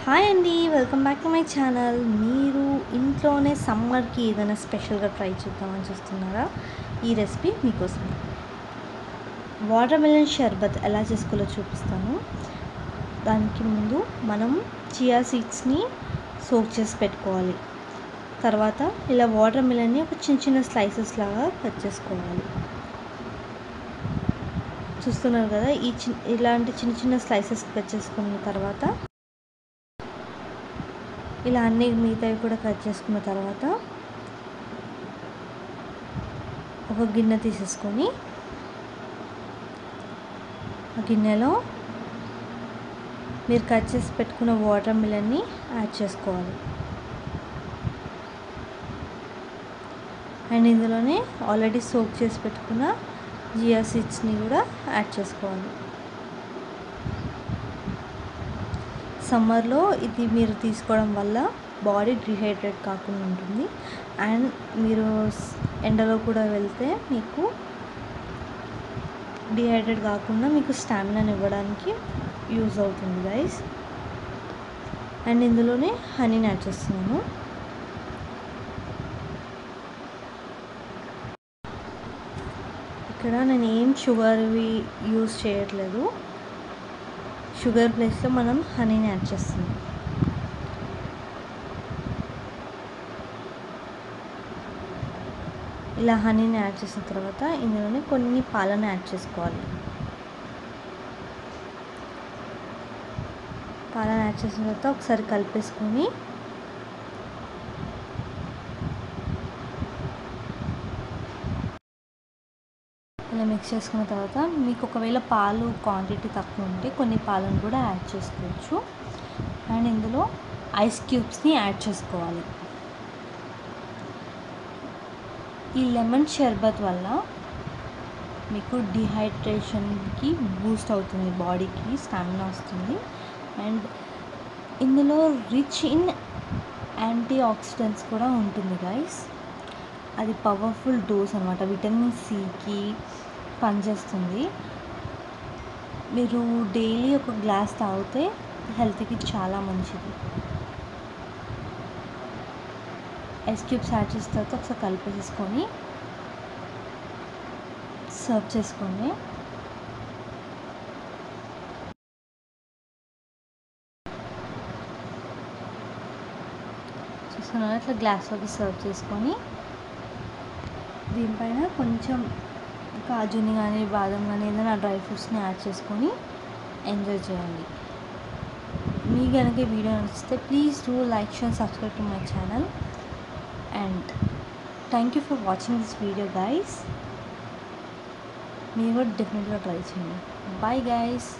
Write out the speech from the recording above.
Hi అండి, welcome back to my channel. మీరు ఇంట్లోనే సమ్మర్కి ఏదైనా స్పెషల్గా ట్రై చేద్దామని చూస్తున్నారా? ఈ రెసిపీ మీకోసమే. వాటర్ మిలన్ షర్బత్ ఎలా చేసుకోవాలో చూపిస్తాను. దానికి ముందు మనం చియా సీడ్స్ని సోక్ చేసి పెట్టుకోవాలి. తర్వాత ఇలా వాటర్ మిలన్ని ఒక చిన్న చిన్న స్లైసెస్ లాగా కట్ చేసుకోవాలి. చూస్తున్నారు కదా, ఇలాంటి చిన్న చిన్న స్లైసెస్ కట్ చేసుకున్న తర్వాత ఇలా అన్ని మిగతావి కూడా కట్ చేసుకున్న తర్వాత ఒక గిన్నె తీసేసుకొని ఆ గిన్నెలో మీరు కట్ చేసి పెట్టుకున్న వాటర్ మిలన్ని యాడ్ చేసుకోవాలి. అండ్ ఇందులోనే ఆల్రెడీ సోక్ చేసి పెట్టుకున్న చియా సీడ్స్ని కూడా యాడ్ చేసుకోవాలి. సమ్మర్లో ఇది మీరు తీసుకోవడం వల్ల బాడీ డిహైడ్రేట్ కాకుండా ఉంటుంది. అండ్ మీరు ఎండలో కూడా వెళ్తే మీకు డిహైడ్రేట్ కాకుండా మీకు స్టామినాని ఇవ్వడానికి యూజ్ అవుతుంది గైస్. అండ్ ఇందులోనే హనీని యాడ్ చేస్తున్నాను. ఇక్కడ నేను ఏం షుగర్వి యూజ్ చేయట్లేదు. షుగర్ ప్లేస్లో మనం హనీని యాడ్ చేస్తున్నాం. ఇలా హనీని యాడ్ చేసిన తర్వాత ఇందులోనే కొన్ని పాలను యాడ్ చేసుకోవాలి. పాలను యాడ్ చేసిన తర్వాత ఒకసారి కలిపేసుకొని ఇలా మిక్స్ చేసుకున్న తర్వాత మీకు ఒకవేళ పాలు క్వాంటిటీ తక్కువ ఉంటే కొన్ని పాలను కూడా యాడ్ చేసుకోవచ్చు. అండ్ ఇందులో ఐస్ క్యూబ్స్ని యాడ్ చేసుకోవాలి. ఈ లెమన్ షర్బత్ వల్ల మీకు డిహైడ్రేషన్కి బూస్ట్ అవుతుంది, బాడీకి స్టామినా వస్తుంది. అండ్ ఇందులో రిచ్ ఇన్ యాంటీ ఆక్సిడెంట్స్ కూడా ఉంటుంది గైస్. అది పవర్ఫుల్ డోస్ అనమాట, విటమిన్ సికి పనిచేస్తుంది. మీరు డైలీ ఒక గ్లాస్ తాగితే హెల్త్కి చాలా మంచిది. ఐస్ క్యూబ్స్ యాడ్ చేసిన తర్వాత ఒకసారి కలిపేసేసుకొని సర్వ్ చేసుకోండి. చూస్తున్నారా, ఇట్లా గ్లాస్లోకి సర్వ్ చేసుకొని దీనిపైన కొంచెం కాజుని కానీ బాదం కానీ ఏదైనా డ్రై ఫ్రూట్స్ని యాడ్ చేసుకొని ఎంజాయ్ చేయండి. మీ కనుక ఈ వీడియో నచ్చితే please do like, share, subscribe to my channel. And thank you for watching this video guys. మీరు కూడా డెఫినెట్గా ట్రై చేయండి. Bye guys.